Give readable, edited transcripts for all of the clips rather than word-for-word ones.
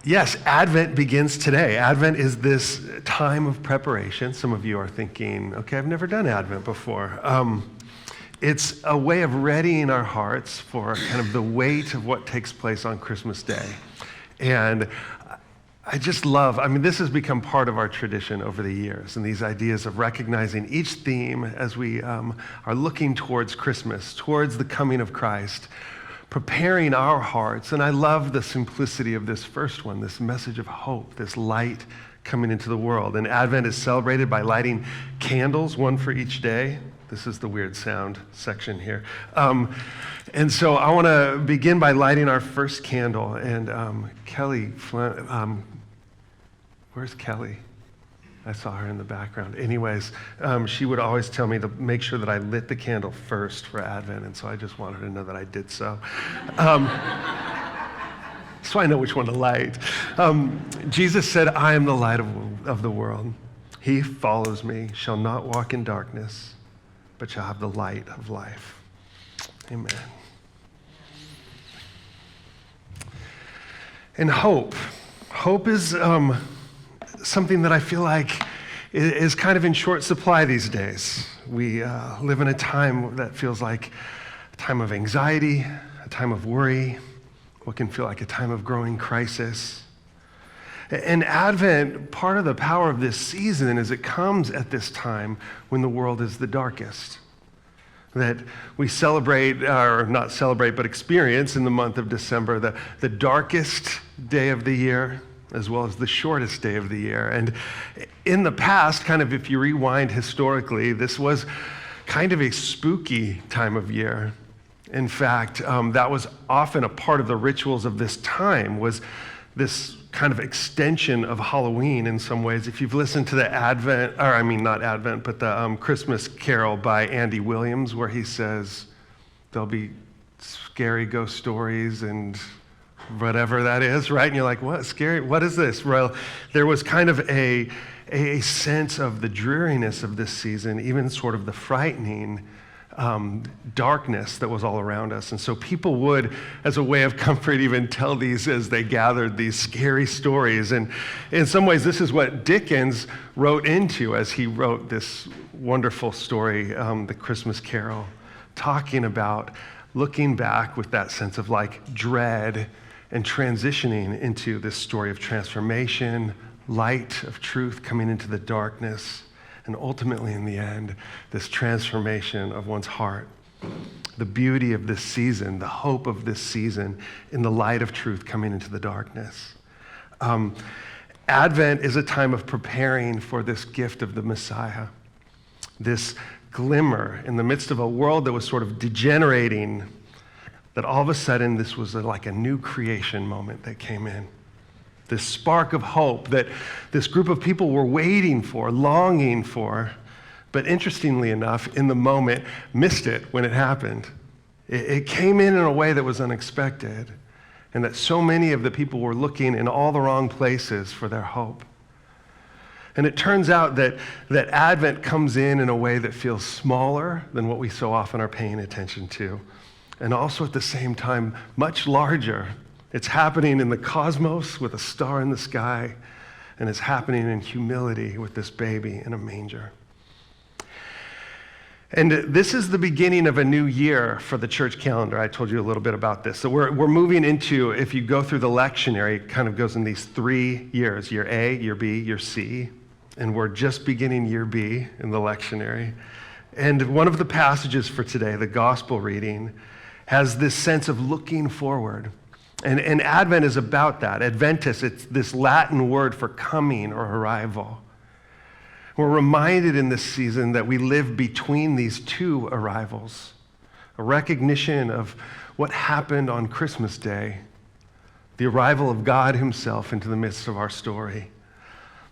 Yes, Advent begins today. Advent is this time of preparation. Some of you are thinking, okay, I've never done Advent before. It's a way of readying our hearts for kind of the weight of what takes place on Christmas Day. And I just love, this has become part of our tradition over the years, and these ideas of recognizing each theme as we are looking towards Christmas, towards the coming of Christ, preparing our hearts. And I love the simplicity of this first one, this message of hope, this light coming into the world. And Advent is celebrated by lighting candles, one for each day. This is the weird sound section here. And so I want to begin by lighting our first candle. And Kelly, where's Kelly? I saw her in the background. Anyways, she would always tell me to make sure that I lit the candle first for Advent, and so I just wanted her to know that I did so. So I know which one to light. Jesus said, I am the light of the world. He who follows me shall not walk in darkness, but shall have the light of life. Amen. And hope. Hope is something that I feel like is kind of in short supply these days. We live in a time that feels like a time of anxiety, a time of worry, what can feel like a time of growing crisis. And Advent, part of the power of this season is it comes at this time when the world is the darkest. That we celebrate, or not celebrate, but experience in the month of December, the darkest day of the year, as well as the shortest day of the year. And in the past, kind of if you rewind historically, this was kind of a spooky time of year. In fact, that was often a part of the rituals of this time, was this kind of extension of Halloween in some ways. If you've listened to the the Christmas Carol by Andy Williams, where he says there'll be scary ghost stories and whatever that is, right? And you're like, what, scary? What is this? Well, there was kind of a sense of the dreariness of this season, even sort of the frightening darkness that was all around us. And so people would, as a way of comfort, even tell these as they gathered these scary stories. And in some ways, this is what Dickens wrote into as he wrote this wonderful story, The Christmas Carol, talking about looking back with that sense of like dread and transitioning into this story of transformation, light of truth coming into the darkness, and ultimately in the end, this transformation of one's heart. The beauty of this season, the hope of this season in the light of truth coming into the darkness. Advent is a time of preparing for this gift of the Messiah, this glimmer in the midst of a world that was sort of degenerating, that all of a sudden this was like a new creation moment that came in. This spark of hope that this group of people were waiting for, longing for, but interestingly enough, in the moment, missed it when it happened. It came in a way that was unexpected, and that so many of the people were looking in all the wrong places for their hope. And it turns out that Advent comes in a way that feels smaller than what we so often are paying attention to, and also at the same time, much larger. It's happening in the cosmos with a star in the sky, and it's happening in humility with this baby in a manger. And this is the beginning of a new year for the church calendar. I told you a little bit about this. So we're moving into, if you go through the lectionary, it kind of goes in these 3 years, year A, year B, year C, and we're just beginning year B in the lectionary. And one of the passages for today, the gospel reading, has this sense of looking forward. And Advent is about that. Adventus, it's this Latin word for coming or arrival. We're reminded in this season that we live between these two arrivals, a recognition of what happened on Christmas Day, the arrival of God himself into the midst of our story,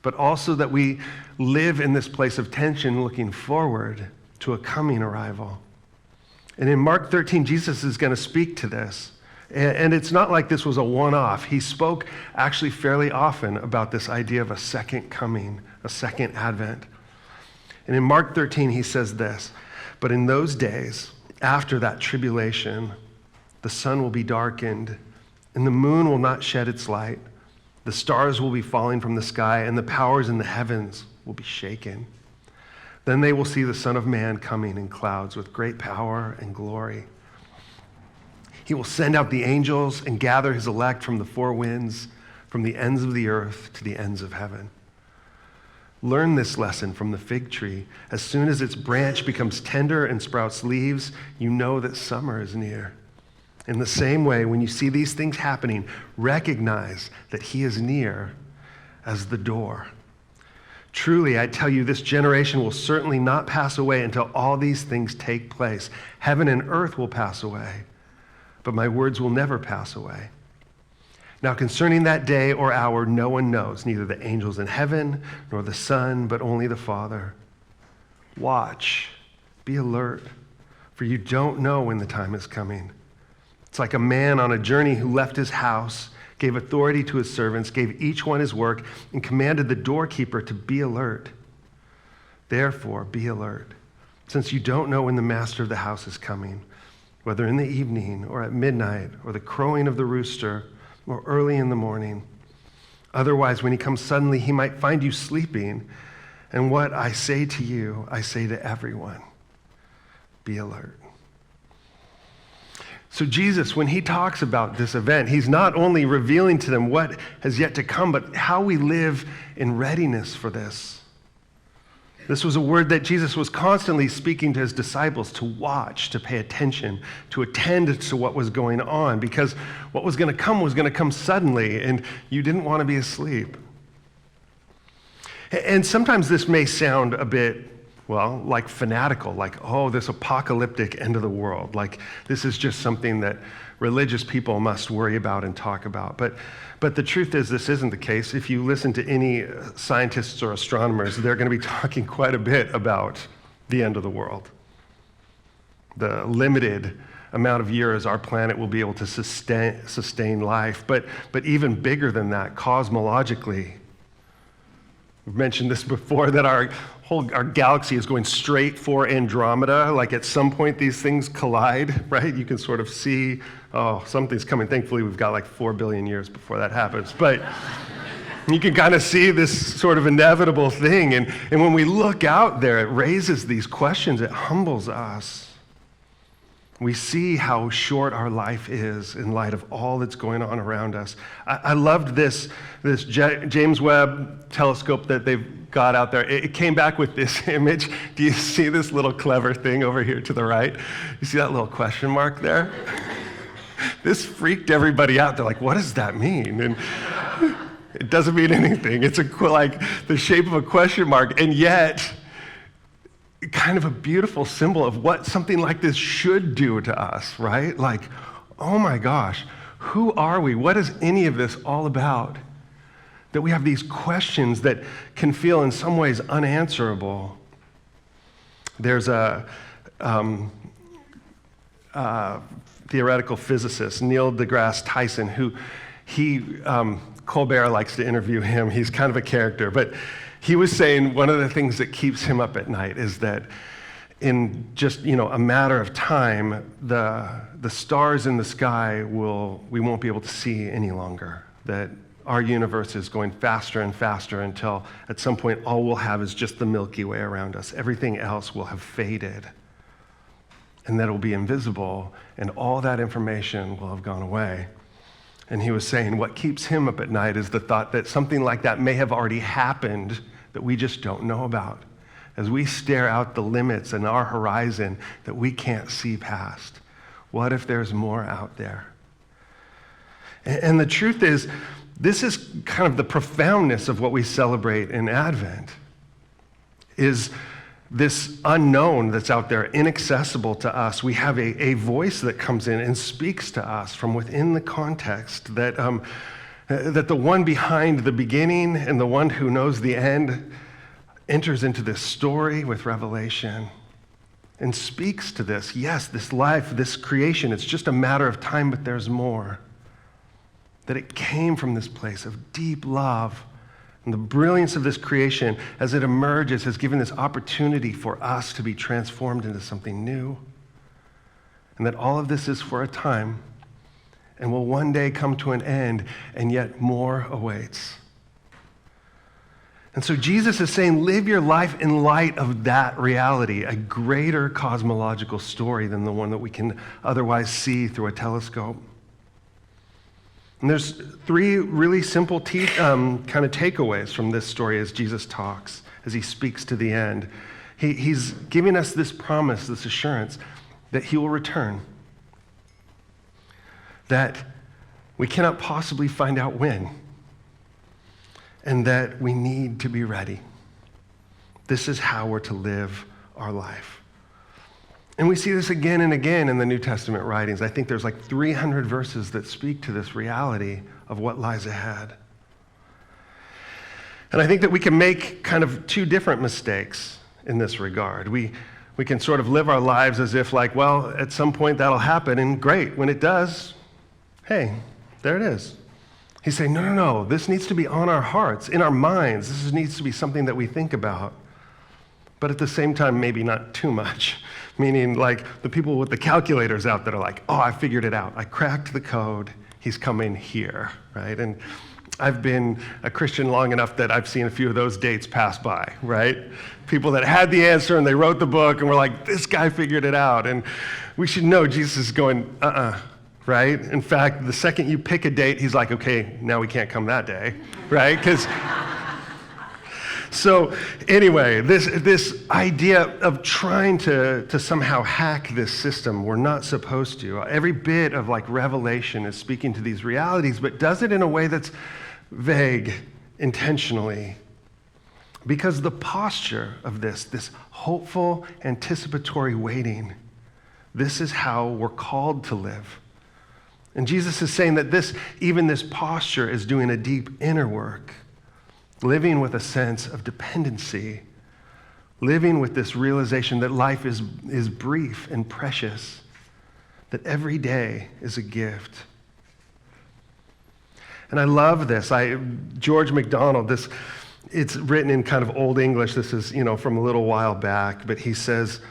but also that we live in this place of tension looking forward to a coming arrival. And in Mark 13, Jesus is going to speak to this. And it's not like this was a one-off. He spoke actually fairly often about this idea of a second coming, a second advent. And in Mark 13, he says this, "But in those days, after that tribulation, the sun will be darkened, and the moon will not shed its light. The The stars will be falling from the sky, and the powers in the heavens will be shaken. Then they will see the Son of Man coming in clouds with great power and glory. He will send out the angels and gather his elect from the four winds, from the ends of the earth to the ends of heaven. Learn this lesson from the fig tree. As soon as its branch becomes tender and sprouts leaves, you know that summer is near. In the same way, when you see these things happening, recognize that he is near as the door. Truly, I tell you, this generation will certainly not pass away until all these things take place. Heaven and earth will pass away, but my words will never pass away. Now, concerning that day or hour, no one knows, neither the angels in heaven nor the Son, but only the Father. Watch, be alert, for you don't know when the time is coming. It's like a man on a journey who left his house, gave authority to his servants, gave each one his work, and commanded the doorkeeper to be alert. Therefore, be alert, since you don't know when the master of the house is coming, whether in the evening or at midnight or the crowing of the rooster or early in the morning. Otherwise, when he comes suddenly, he might find you sleeping. And what I say to you, I say to everyone, be alert. So Jesus, when he talks about this event, he's not only revealing to them what has yet to come, but how we live in readiness for this. This was a word that Jesus was constantly speaking to his disciples to watch, to pay attention, to attend to what was going on, because what was going to come suddenly, and you didn't want to be asleep. And sometimes this may sound a bit, well, like fanatical, like, oh, this apocalyptic end of the world. Like, this is just something that religious people must worry about and talk about. But the truth is, this isn't the case. If you listen to any scientists or astronomers, they're going to be talking quite a bit about the end of the world. The limited amount of years our planet will be able to sustain life. But even bigger than that, cosmologically, we've mentioned this before, that our galaxy is going straight for Andromeda. Like, at some point these things collide, right? You can sort of see, oh, something's coming. Thankfully, we've got like 4 billion years before that happens. But you can kind of see this sort of inevitable thing. And when we look out there, it raises these questions. It humbles us. We see how short our life is in light of all that's going on around us. I loved this James Webb telescope that they've got out there. It came back with this image. Do you see this little clever thing over here to the right? You see that little question mark there? This freaked everybody out. They're like, what does that mean? And it doesn't mean anything. It's like the shape of a question mark, and yet kind of a beautiful symbol of what something like this should do to us, right? Like, oh my gosh, who are we? What is any of this all about? That we have these questions that can feel in some ways unanswerable. There's a theoretical physicist, Neil deGrasse Tyson, who Colbert likes to interview him. He's kind of a character, but he was saying one of the things that keeps him up at night is that in just, a matter of time, the stars in the sky we won't be able to see any longer. That our universe is going faster and faster until at some point all we'll have is just the Milky Way around us. Everything else will have faded, and that it will be invisible, and all that information will have gone away. And he was saying what keeps him up at night is the thought that something like that may have already happened that we just don't know about. As we stare out the limits in our horizon that we can't see past, what if there's more out there? And the truth is, this is kind of the profoundness of what we celebrate in Advent, is this unknown that's out there, inaccessible to us. We have a voice that comes in and speaks to us from within the context, that the one behind the beginning and the one who knows the end enters into this story with revelation and speaks to this. Yes, this life, this creation, it's just a matter of time, but there's more. That it came from this place of deep love. And the brilliance of this creation, as it emerges, has given this opportunity for us to be transformed into something new. And that all of this is for a time, and will one day come to an end, and yet more awaits. And so Jesus is saying, live your life in light of that reality, a greater cosmological story than the one that we can otherwise see through a telescope. And there's three really simple kind of takeaways from this story as Jesus talks, as he speaks to the end. He's giving us this promise, this assurance that he will return, that we cannot possibly find out when, and that we need to be ready. This is how we're to live our life. And we see this again and again in the New Testament writings. I think there's like 300 verses that speak to this reality of what lies ahead. And I think that we can make kind of two different mistakes in this regard. We can sort of live our lives as if like, well, at some point that'll happen, and great, when it does, hey, there it is. He's saying, no, this needs to be on our hearts, in our minds. This needs to be something that we think about. But at the same time, maybe not too much. Meaning like the people with the calculators out that are like, oh, I figured it out. I cracked the code. He's coming here, right? And I've been a Christian long enough that I've seen a few of those dates pass by, right? People that had the answer and they wrote the book and were like, this guy figured it out. And we should know Jesus is going, right? In fact, the second you pick a date, he's like, okay, now we can't come that day, right? Because so anyway, this idea of trying to somehow hack this system, we're not supposed to. Every bit of like Revelation is speaking to these realities, but does it in a way that's vague, intentionally. Because the posture of this hopeful, anticipatory waiting, this is how we're called to live. And Jesus is saying that even this posture is doing a deep inner work. Living with a sense of dependency, living with this realization that life is brief and precious, that every day is a gift. And I love this. George MacDonald, it's written in kind of Old English. This is, from a little while back, but he says,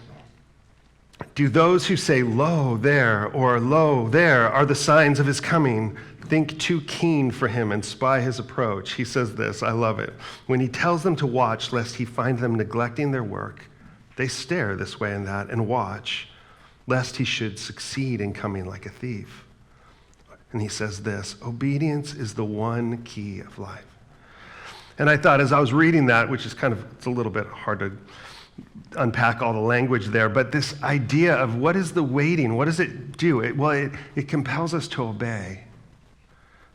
do those who say, lo, there, or lo, there, are the signs of his coming, think too keen for him and spy his approach? He says this, I love it. When he tells them to watch, lest he find them neglecting their work, they stare this way and that and watch, lest he should succeed in coming like a thief. And he says this, obedience is the one key of life. And I thought as I was reading that, which is it's a little bit hard to unpack all the language there, but this idea of what is the waiting, what does it do? It compels us to obey.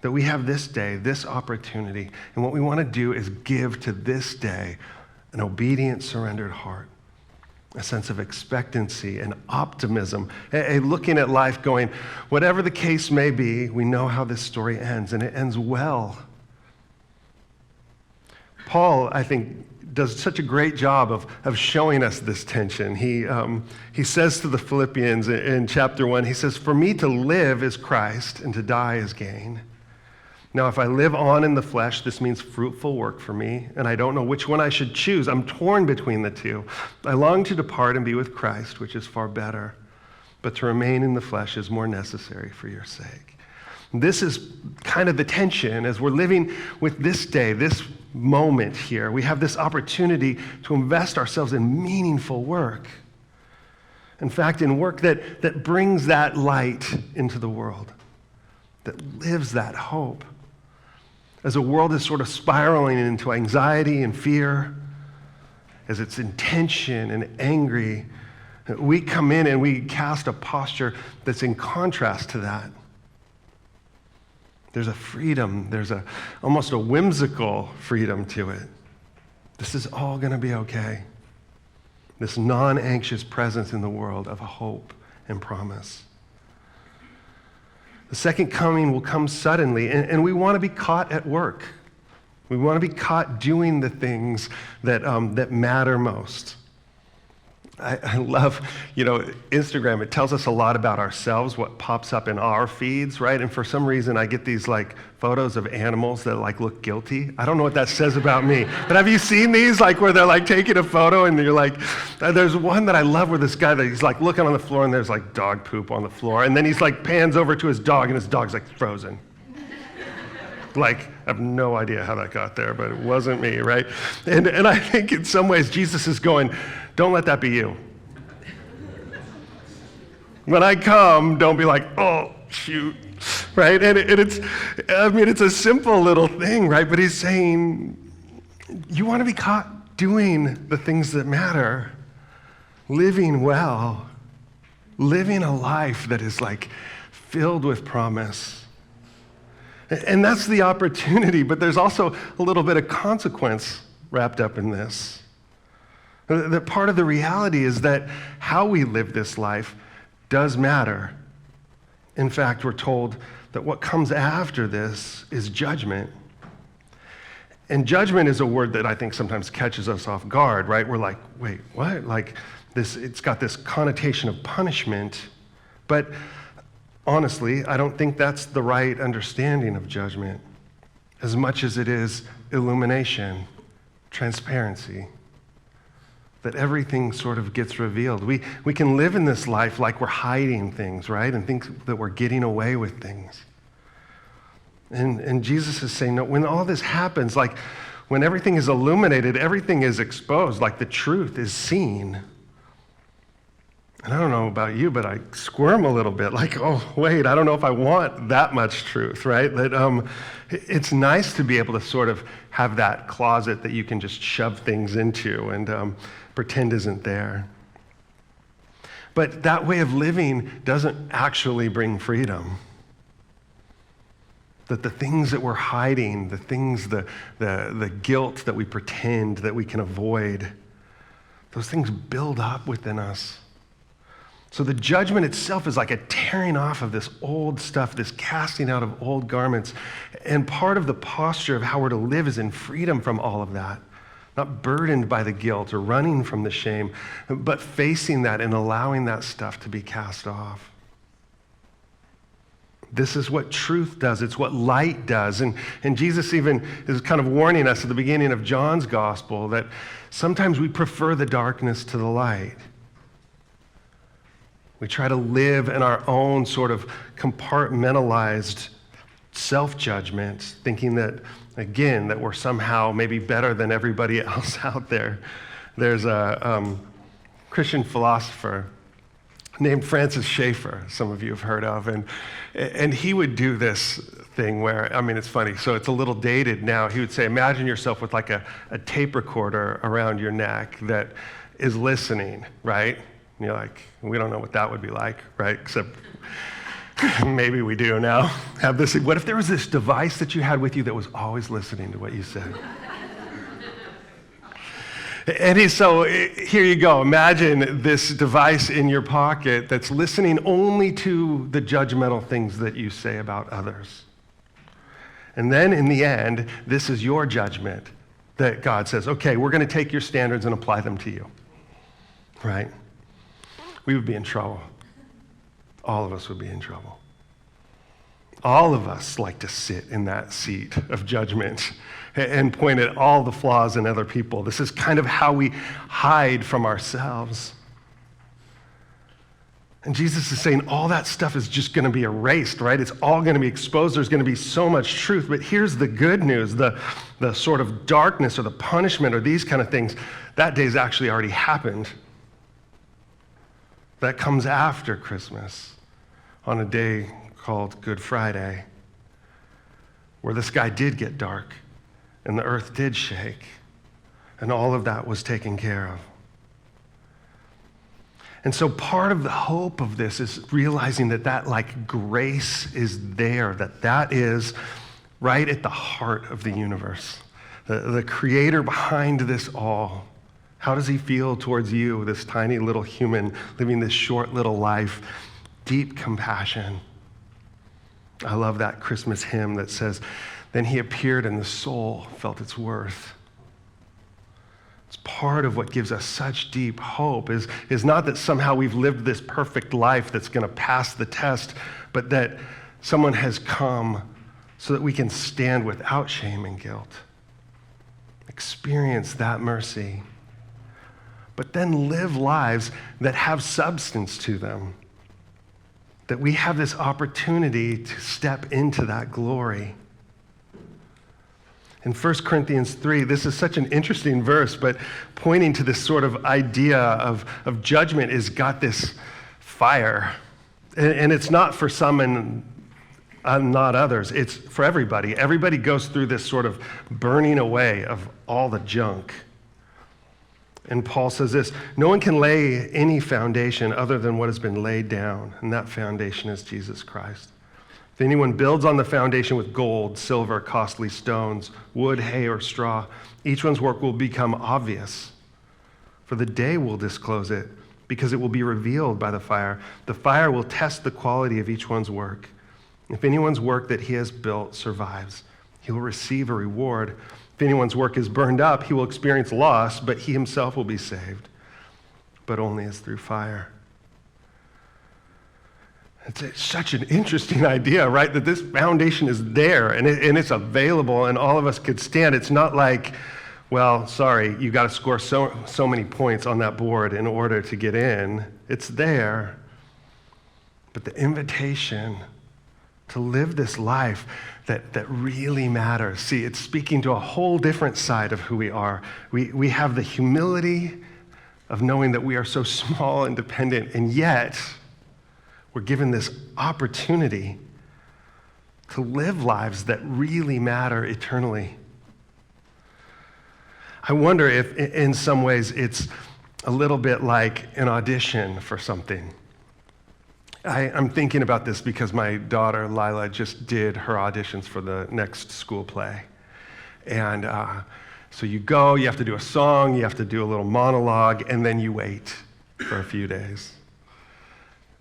That we have this day, this opportunity, and what we want to do is give to this day an obedient, surrendered heart, a sense of expectancy and optimism, a looking at life going, whatever the case may be, we know how this story ends, and it ends well. Paul, I think, does such a great job of showing us this tension. He says to the Philippians in chapter 1, he says, for me to live is Christ, and to die is gain. Now, if I live on in the flesh, this means fruitful work for me, and I don't know which one I should choose. I'm torn between the two. I long to depart and be with Christ, which is far better, but to remain in the flesh is more necessary for your sake. This is kind of the tension as we're living with this day, this moment here. We have this opportunity to invest ourselves in meaningful work. In fact, in work that brings that light into the world, that lives that hope. As the world is sort of spiraling into anxiety and fear, as it's in tension and angry, we come in and we cast a posture that's in contrast to that. There's a freedom, there's almost a whimsical freedom to it. This is all going to be okay. This non-anxious presence in the world of hope and promise. The second coming will come suddenly, and we want to be caught at work. We want to be caught doing the things that matter most. I love, Instagram. It tells us a lot about ourselves, what pops up in our feeds, right? And for some reason, I get these photos of animals that look guilty. I don't know what that says about me. But have you seen these, where they're taking a photo and you're there's one that I love where this guy that he's looking on the floor and there's dog poop on the floor. And then he's pans over to his dog and his dog's frozen. I have no idea how that got there, but it wasn't me, right? And I think in some ways Jesus is going, don't let that be you. When I come, don't be oh, shoot, right? And it's a simple little thing, right? But he's saying, you want to be caught doing the things that matter, living well, living a life that is filled with promise. And that's the opportunity, but there's also a little bit of consequence wrapped up in this. That part of the reality is that how we live this life does matter. In fact, we're told that what comes after this is judgment. And judgment is a word that I think sometimes catches us off guard, right? We're wait, what? It's got this connotation of punishment, but honestly, I don't think that's the right understanding of judgment as much as it is illumination, transparency, that everything sort of gets revealed. We can live in this life like we're hiding things, right? And think that we're getting away with things. And Jesus is saying, no, when all this happens, when everything is illuminated, everything is exposed, the truth is seen. And I don't know about you, but I squirm a little bit, oh, wait, I don't know if I want that much truth, right? That it's nice to be able to sort of have that closet that you can just shove things into and pretend isn't there. But that way of living doesn't actually bring freedom. That the things that we're hiding, the things, the guilt that we pretend that we can avoid, those things build up within us. So the judgment itself is a tearing off of this old stuff, this casting out of old garments. And part of the posture of how we're to live is in freedom from all of that. Not burdened by the guilt or running from the shame, but facing that and allowing that stuff to be cast off. This is what truth does. It's what light does. And Jesus even is kind of warning us at the beginning of John's gospel that sometimes we prefer the darkness to the light. We try to live in our own sort of compartmentalized self-judgment, thinking that, again, that we're somehow maybe better than everybody else out there. There's a Christian philosopher named Francis Schaeffer, some of you have heard of, and he would do this thing where, it's funny, so it's a little dated now. He would say, imagine yourself with a tape recorder around your neck that is listening, right? And you're we don't know what that would be like, right? Except maybe we do now. Have this. What if there was this device that you had with you that was always listening to what you said? And so here you go. Imagine this device in your pocket that's listening only to the judgmental things that you say about others. And then in the end, this is your judgment that God says, okay, we're going to take your standards and apply them to you, right? We would be in trouble. All of us would be in trouble. All of us like to sit in that seat of judgment and point at all the flaws in other people. This is kind of how we hide from ourselves. And Jesus is saying all that stuff is just going to be erased, right? It's all going to be exposed. There's going to be so much truth. But here's the good news. The sort of darkness or the punishment or these kind of things, that day's actually already happened. That comes after Christmas on a day called Good Friday, where the sky did get dark and the earth did shake, and all of that was taken care of. And so part of the hope of this is realizing that grace is there, that is right at the heart of the universe. The creator behind this all. How does he feel towards you, this tiny little human living this short little life? Deep compassion. I love that Christmas hymn that says, then he appeared and the soul felt its worth. Part of what gives us such deep hope is not that somehow we've lived this perfect life that's going to pass the test, but that someone has come so that we can stand without shame and guilt, experience that mercy, but then live lives that have substance to them, that we have this opportunity to step into that glory. In 1 Corinthians 3, this is such an interesting verse, but pointing to this sort of idea of judgment is got this fire. And it's not for some and not others. It's for everybody. Everybody goes through this sort of burning away of all the junk. And Paul says this, no one can lay any foundation other than what has been laid down, and that foundation is Jesus Christ. If anyone builds on the foundation with gold, silver, costly stones, wood, hay, or straw, each one's work will become obvious. For the day will disclose it, because it will be revealed by the fire. The fire will test the quality of each one's work. If anyone's work that he has built survives, he will receive a reward. If anyone's work is burned up, he will experience loss, but he himself will be saved, but only as through fire. It's such an interesting idea, right? That this foundation is there and it's available and all of us could stand. It's not like, well, sorry, you got to score so many points on that board in order to get in. It's there. But the invitation to live this life that really matters. See, it's speaking to a whole different side of who we are. We have the humility of knowing that we are so small and dependent, and yet we're given this opportunity to live lives that really matter eternally. I wonder if in some ways it's a little bit like an audition for something. I'm thinking about this because my daughter, Lila, just did her auditions for the next school play. And so you go, you have to do a song, you have to do a little monologue, and then you wait for a few days.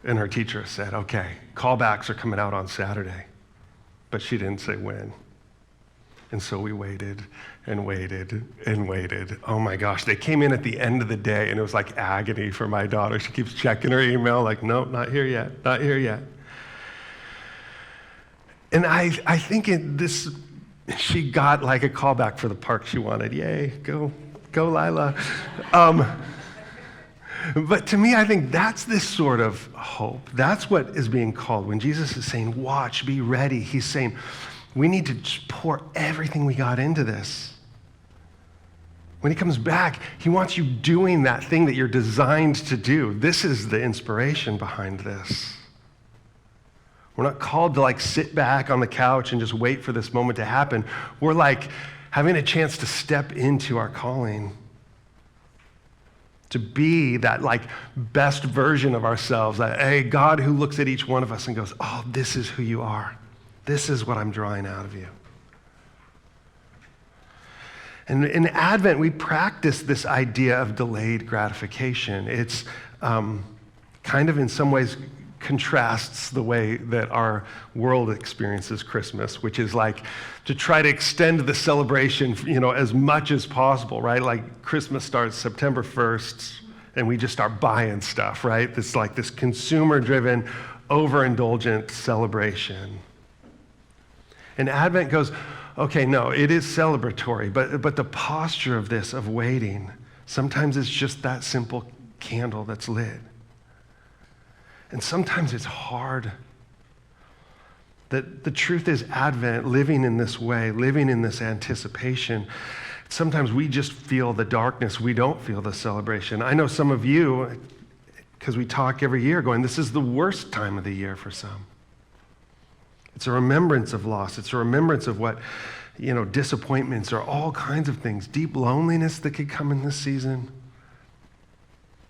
And her teacher said, okay, callbacks are coming out on Saturday. But she didn't say when. And so we waited and waited and waited. Oh my gosh, they came in at the end of the day and it was like agony for my daughter. She keeps checking her email like, nope, not here yet, not here yet. And I think she got like a callback for the part she wanted. Yay, go Lila. But to me, I think that's this sort of hope. That's what is being called. When Jesus is saying, watch, be ready, he's saying, we need to just pour everything we got into this. When he comes back, he wants you doing that thing that you're designed to do. This is the inspiration behind this. We're not called to like sit back on the couch and just wait for this moment to happen. We're like having a chance to step into our calling, to be that like best version of ourselves, a God who looks at each one of us and goes, oh, this is who you are. This is what I'm drawing out of you. And in Advent, we practice this idea of delayed gratification. It's kind of in some ways contrasts the way that our world experiences Christmas, which is like to try to extend the celebration, as much as possible, right? Like Christmas starts September 1st, and we just start buying stuff, right? It's like this consumer-driven, overindulgent celebration. And Advent goes, okay, no, it is celebratory, but the posture of this, of waiting, sometimes it's just that simple candle that's lit. And sometimes it's hard. That the truth is Advent, living in this way, living in this anticipation, sometimes we just feel the darkness. We don't feel the celebration. I know some of you, because we talk every year, going, this is the worst time of the year for some. It's a remembrance of loss. It's a remembrance of what, disappointments or all kinds of things, deep loneliness that could come in this season.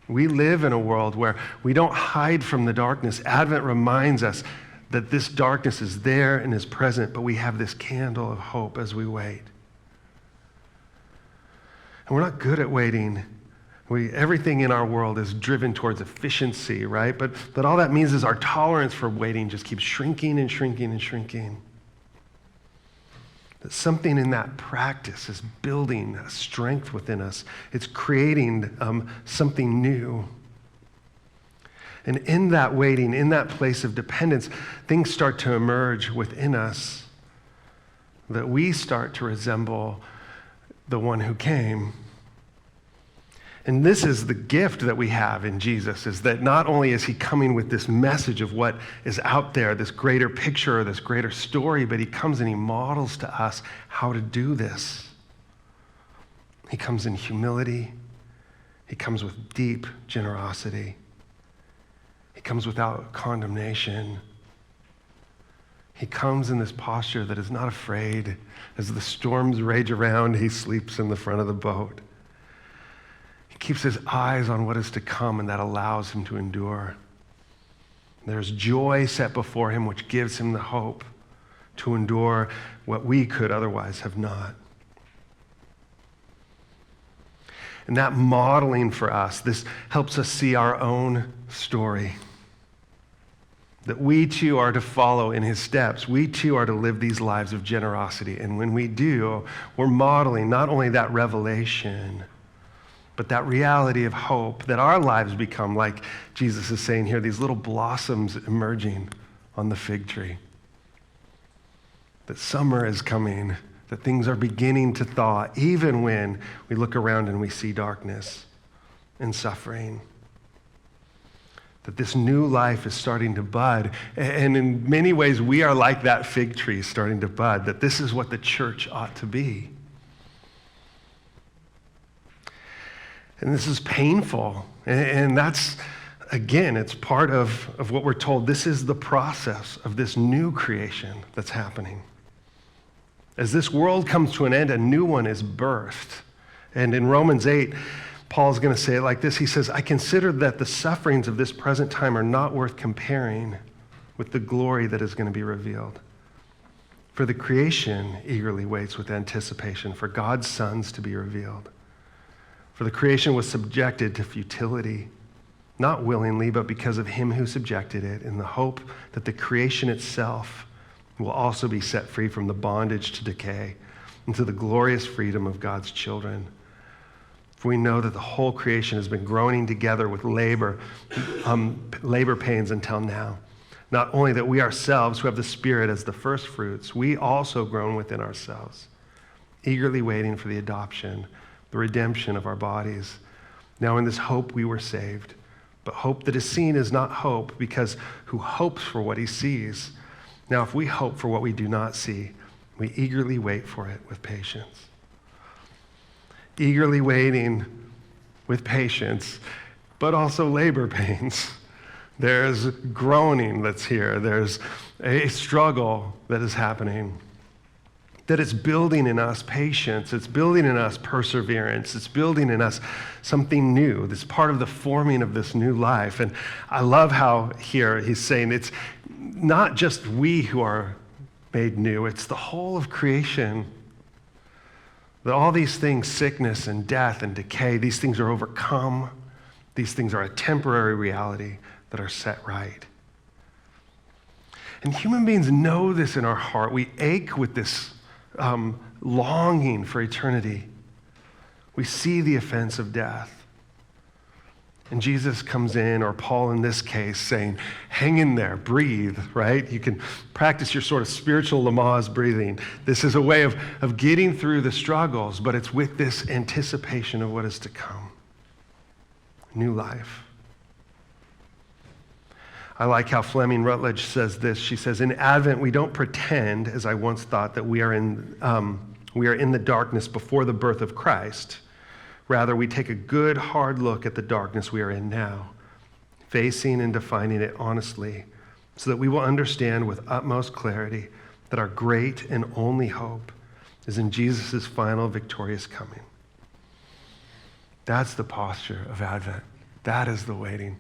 We live in a world where we don't hide from the darkness. Advent reminds us that this darkness is there and is present, but we have this candle of hope as we wait. And we're not good at waiting. Everything in our world is driven towards efficiency, right? But all that means is our tolerance for waiting just keeps shrinking and shrinking and shrinking. That something in that practice is building a strength within us. It's creating something new. And in that waiting, in that place of dependence, things start to emerge within us that we start to resemble the one who came. And this is the gift that we have in Jesus, is that not only is he coming with this message of what is out there, this greater picture or this greater story, but he comes and he models to us how to do this. He comes in humility. He comes with deep generosity. He comes without condemnation. He comes in this posture that is not afraid. As the storms rage around, he sleeps in the front of the boat. He keeps his eyes on what is to come, and that allows him to endure. There's joy set before him, which gives him the hope to endure what we could otherwise have not. And that modeling for us, this helps us see our own story. That we too are to follow in his steps. We too are to live these lives of generosity. And when we do, we're modeling not only that revelation, but that reality of hope, that our lives become, like Jesus is saying here, these little blossoms emerging on the fig tree. That summer is coming, that things are beginning to thaw, even when we look around and we see darkness and suffering. That this new life is starting to bud. And in many ways, we are like that fig tree starting to bud, that this is what the church ought to be. And this is painful. And that's, again, it's part of what we're told. This is the process of this new creation that's happening. As this world comes to an end, a new one is birthed. And in Romans 8, Paul's going to say it like this. He says, I consider that the sufferings of this present time are not worth comparing with the glory that is going to be revealed. For the creation eagerly waits with anticipation for God's sons to be revealed. For the creation was subjected to futility, not willingly, but because of him who subjected it, in the hope that the creation itself will also be set free from the bondage to decay into the glorious freedom of God's children. For we know that the whole creation has been groaning together with labor pains until now. Not only that we ourselves, who have the Spirit as the first fruits, we also groan within ourselves, eagerly waiting for the adoption, the redemption of our bodies. Now in this hope we were saved. But hope that is seen is not hope, because who hopes for what he sees? Now if we hope for what we do not see, we eagerly wait for it with patience. Eagerly waiting with patience, but also labor pains. There's groaning that's here. There's a struggle that is happening. That it's building in us patience. It's building in us perseverance. It's building in us something new. That's part of the forming of this new life. And I love how here he's saying it's not just we who are made new. It's the whole of creation. That all these things, sickness and death and decay, these things are overcome. These things are a temporary reality that are set right. And human beings know this in our heart. We ache with this longing for eternity. We see the offense of death. And Jesus comes in, or Paul in this case, saying, hang in there, breathe, right? You can practice your sort of spiritual Lamaze breathing. This is a way of getting through the struggles, but it's with this anticipation of what is to come. New life. I like how Fleming Rutledge says this. She says, in Advent, we don't pretend, as I once thought, that we are in the darkness before the birth of Christ. Rather, we take a good, hard look at the darkness we are in now, facing and defining it honestly, so that we will understand with utmost clarity that our great and only hope is in Jesus' final victorious coming. That's the posture of Advent. That is the waiting.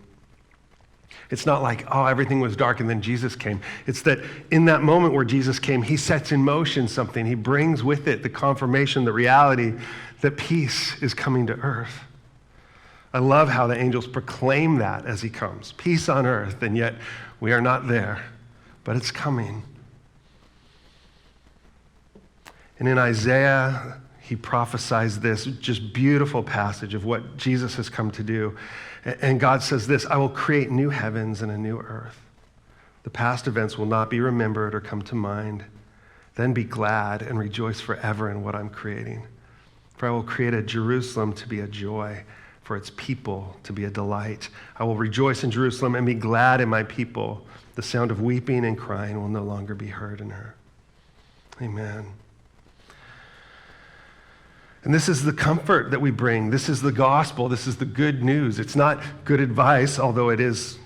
It's not like, oh, everything was dark and then Jesus came. It's that in that moment where Jesus came, he sets in motion something. He brings with it the confirmation, the reality that peace is coming to earth. I love how the angels proclaim that as he comes. Peace on earth, and yet we are not there, but it's coming. And in Isaiah, he prophesies this just beautiful passage of what Jesus has come to do. And God says this, I will create new heavens and a new earth. The past events will not be remembered or come to mind. Then be glad and rejoice forever in what I'm creating. For I will create a Jerusalem to be a joy, for its people to be a delight. I will rejoice in Jerusalem and be glad in my people. The sound of weeping and crying will no longer be heard in her. Amen. And this is the comfort that we bring. This is the gospel. This is the good news. It's not good advice, although it is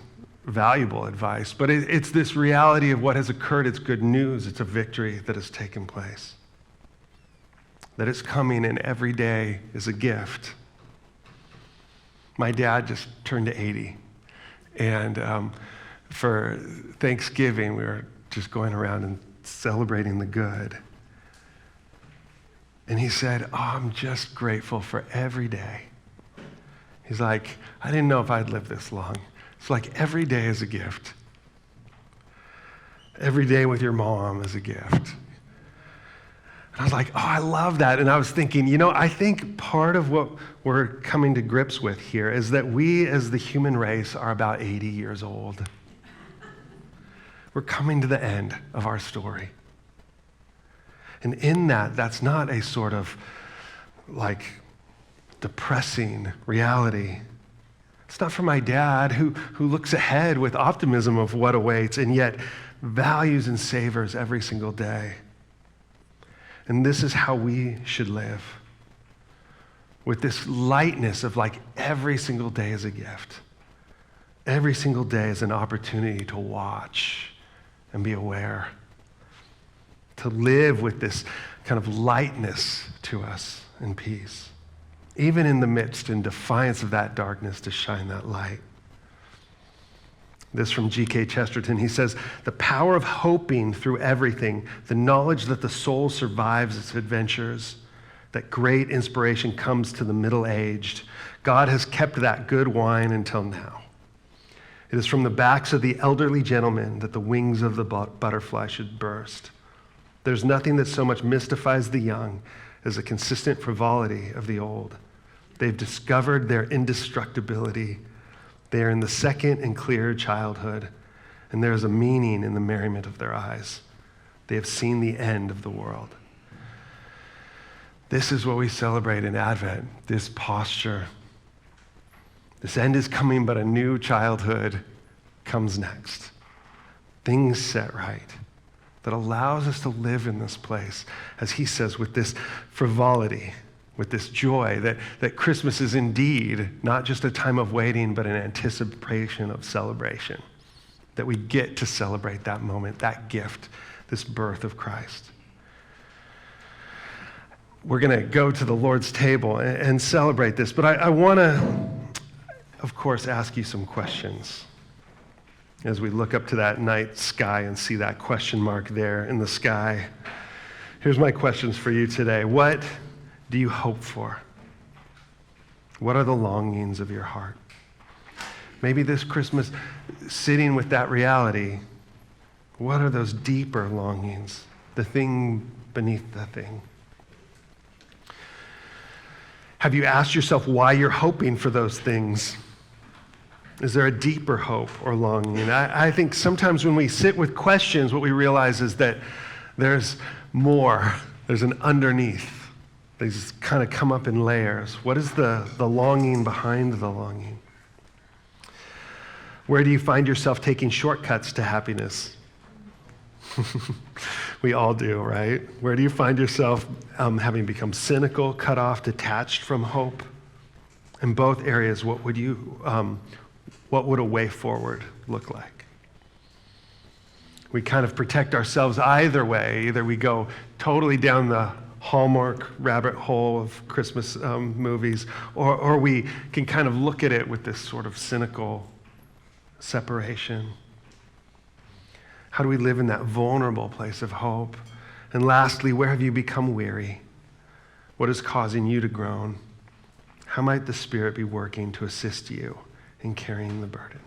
valuable advice, but it's this reality of what has occurred. It's good news. It's a victory that has taken place. That it's coming, and every day is a gift. My dad just turned to 80, and for Thanksgiving, we were just going around and celebrating the good. And he said, I'm just grateful for every day. He's like, I didn't know if I'd live this long. It's like every day is a gift. Every day with your mom is a gift. And I was like, I love that. And I was thinking, I think part of what we're coming to grips with here is that we as the human race are about 80 years old. We're coming to the end of our story. And in that's not a sort of like depressing reality. It's not for my dad who looks ahead with optimism of what awaits and yet values and savors every single day. And this is how we should live, with this lightness of like every single day is a gift. Every single day is an opportunity to watch and be aware, to live with this kind of lightness to us and peace, even in the midst, in defiance of that darkness, to shine that light. This from G.K. Chesterton. He says, the power of hoping through everything, the knowledge that the soul survives its adventures, that great inspiration comes to the middle-aged. God has kept that good wine until now. It is from the backs of the elderly gentlemen that the wings of the butterfly should burst. There's nothing that so much mystifies the young as the consistent frivolity of the old. They've discovered their indestructibility. They are in the second and clear childhood, and there is a meaning in the merriment of their eyes. They have seen the end of the world. This is what we celebrate in Advent, this posture. This end is coming, but a new childhood comes next. Things set right that allows us to live in this place, as he says, with this frivolity, with this joy, that Christmas is indeed not just a time of waiting, but an anticipation of celebration, that we get to celebrate that moment, that gift, this birth of Christ. We're going to go to the Lord's table and celebrate this, but I want to, of course, ask you some questions as we look up to that night sky and see that question mark there in the sky. Here's my questions for you today. What do you hope for? What are the longings of your heart? Maybe this Christmas, sitting with that reality, what are those deeper longings? The thing beneath the thing. Have you asked yourself why you're hoping for those things? Is there a deeper hope or longing? I think sometimes when we sit with questions, what we realize is that there's more. There's an underneath. They just kind of come up in layers. What is the longing behind the longing? Where do you find yourself taking shortcuts to happiness? We all do, right? Where do you find yourself having become cynical, cut off, detached from hope? In both areas, what would a way forward look like? We kind of protect ourselves either way. Either we go totally down the Hallmark rabbit hole of Christmas movies, or we can kind of look at it with this sort of cynical separation. How do we live in that vulnerable place of hope? And lastly, where have you become weary? What is causing you to groan? How might the Spirit be working to assist you in carrying the burden?